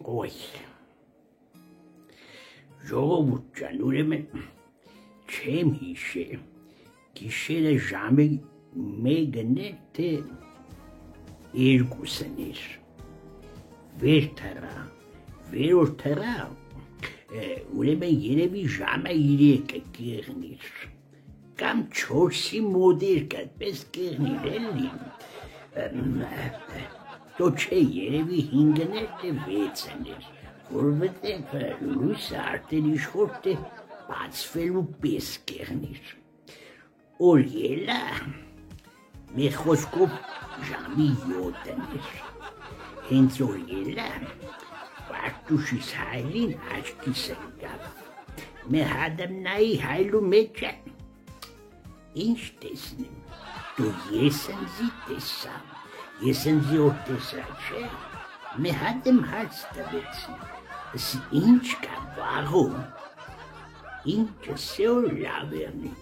Ոյ, ժողովուրդ ջան, ուրեմն չեմ հիշել, գիշերը ժամը 1-ն էր, թե 2-ն էր, վեր թռա, վերորդ թռա, ուրեմն երևի ժամը 3-ը կեղնիր, կամ 4-ի մոտ էր կատպես կեղնիր էլի, դո չէ երևի 5-ն էր, թե 6-ն էր, որովհետև լույսը արդեն իշխոր թե բացվելու պես կեղնիր, օր ելա, մեր խոսքով ժամի 7-ն էր, հենց օր ելա, Վարդուշիս հայրին աչքիս ընկավ, մեր հադմնայի հայլու մեջը, ինչ տեսնեմ, դու ես ընձի տեսա, ես ընձի որ տեսա չէ, մեր հադմ հարց տվեցին, ասի ինչ կա վաղում, ինչը սեոր լավ երնի,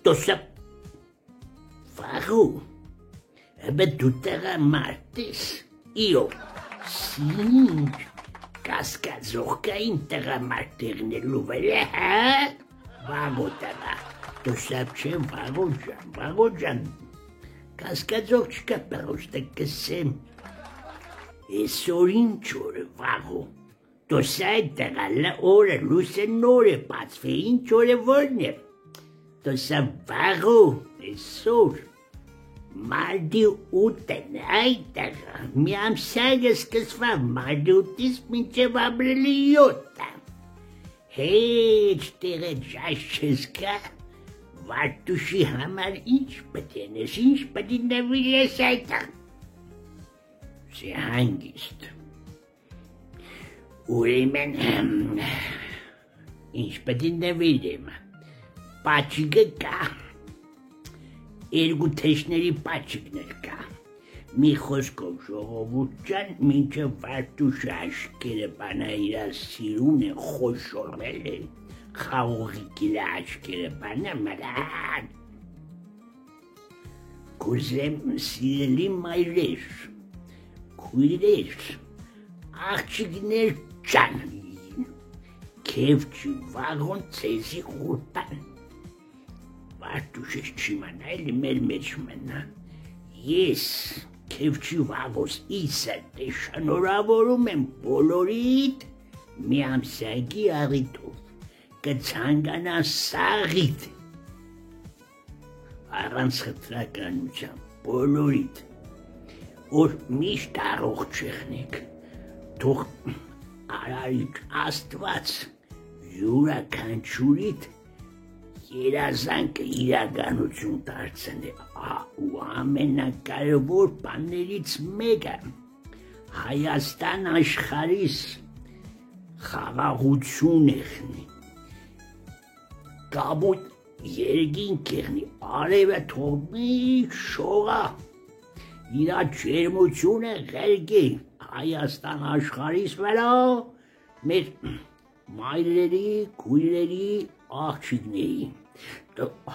դոսա վաղում, Ebe tu tega martes, io, sinc, cascazorca integra marternelu vele, vago tega, tu sapce vago jan, cascazorca peroste che sem, e sorinciore vago, tu sai tega la ora lucenore pazfe incore vorne, tu sa vago e sor. Mardi uten այդտեղը, մի ամսյակը սկսվավ մարդի ուտից մինչև ապրելի 7-ը, հեչ տեղը ճաշ չես կա, Վարդուշի համար ինչ պտենես, ինչ պտինավիր ես այդը, սի հանգիստ, ուրեմն, ինչ պտինավիր եմ, պաչիկը կա, Երկու թեշների պաչիկներ կա, մի խոսքով ժողովուրդ ջան, մինչև Վարդուշը աշկերը բանա իրա սիրուն են խոշորվել են, խաղողի կիլա աշկերը բանա մրան, կուզեմ սիրելի մայրեր, քույրեր, աղջիկներ ջան, քեվ չի վաղոն ցեզի խուրպան, Վարդուշս չիմանա, էլի մեր մեջ մնա, ես քեվ չի վաղոս իսը թե շնորհավորում եմ բոլորիդ մի ամսյակի առիթով, կցանկանա սաղիդ, առանց խտրականության բոլորիդ, որ միշտ առողջ եղնեք, թող արարիչ Աստված յուրաքանչյուրիդ երազանքը իրականություն դարձնի ու ամենակարևոր բաներից մեկը Հայաստան աշխարհիս խաղաղություն եղնի, կապույտ երկինք եղնի, արևը թող մի շողա, իրա ջերմությունը ղերգի Հայաստան աշխարհիս վրա մեր մայրերի, քույրերի, աղջիկների,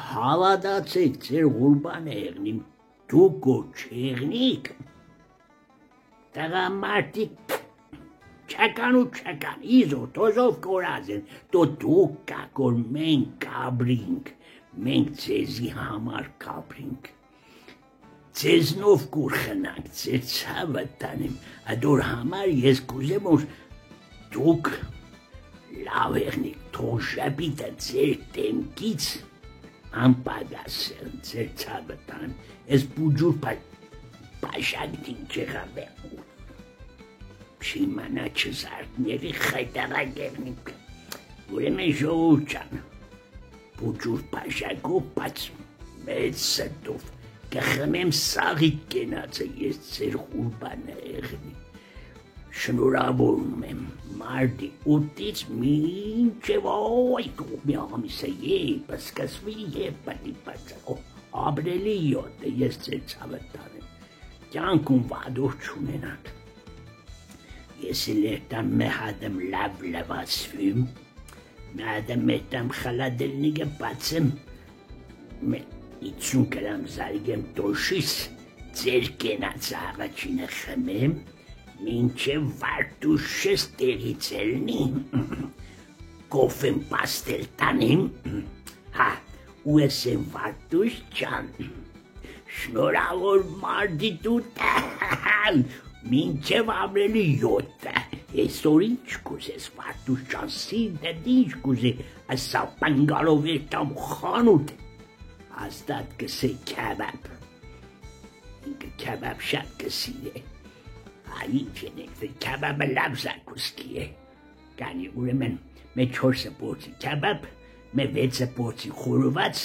հավատացեք ձեր ղուրբանը եղնի, դուք որ չեղնիք, տղամարդիկ չական ու չական, իզո տոզով կորած են, դուք կակ որ մենք կաբրինք, մենք ձեզի համար կաբրինք, ձեզնով կուր խնանք, ձեր ցավը տանեմ, ադոր համար ես կուզեմ որ դուք լավ եղնիք, թող ժապիտը ձեր տեմքից անպագասել ձեր ցավը տանեմ, ես բուջուր պաշակդին չեղաբեմ, Չիմանա չզարդների խայտարակ եղնիք, ուրեմն ժողովուրդ ջան, բուջուր պաշակով բաց մեծ սրտով կխմեմ սաղիկ կենացը ես ձեր ղուրբանը եղնի, շնորհավորում եմ մարտի 8-ից մինչև այ մի ամիսը երբ սկսվի եւ պատի ապրելի 7-ը ես ձեր ցավը տանեմ, կյանքում վադոր չունենաք, ես լերտամ մեհադեմ լավ լավացվիմ, մեհադեմ մետամ խալադելնիգը բացեմ, 50 գրամ զարգեմ տոշիս ձեր կենացը առաջինը խմեմ, Մինչև վարդուշս տեղից ելնի, կոֆեմ պաստել տանեմ, հա, ու ասեմ վարդուշ ջան, շնորհավոր մարդի տուտ, մինչև ամրելի 7, այսօր ինչ կուզես վարդուշ ջան, սիրտդ ինչ կուզե, ասա պանգալով երտամ խանութ, հաստատ կսե քեբաբ, ինքը քեբաբ շատ կսիրե, ինչ ենեք, քեբաբը լավ զարկուսկի է, կանի ուրեմն մե 4 պորցի քեբաբ, մե 6 պորցի խորոված,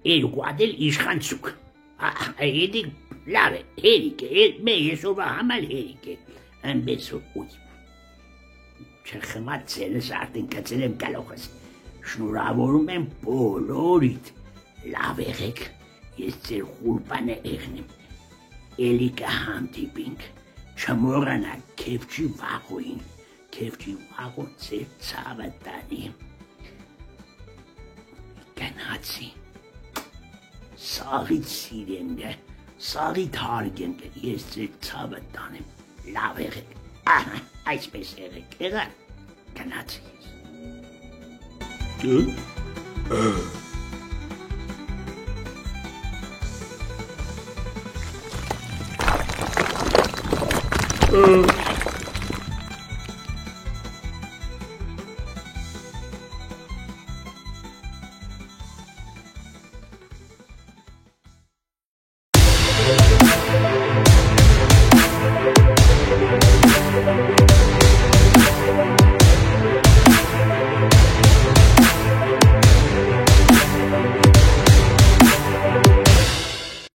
երկու ադել իշխանցուկ, Եդիկ լավ է, հերիք է, մե եսովա համալ հերիք է, անբեցով ուй, չխմատ ծերս արդեն կծել եմ կալողս, շնորհավորում եմ բոլորիդ, լավ եղեք, ես ձեր խուրպանը եղնեմ, էլի կհանդիպինք, չմոռանաք քեֆչի վաղոյին, քեֆչի վաղոն ձեր ցավը տանի, գնացի, սաղիդ սիրեմ գը, սաղիդ հարգեմ գը, ես ձեր ցավը տանեմ, լավ եղեք, այսպես եղեք, եղան, գնացի ես։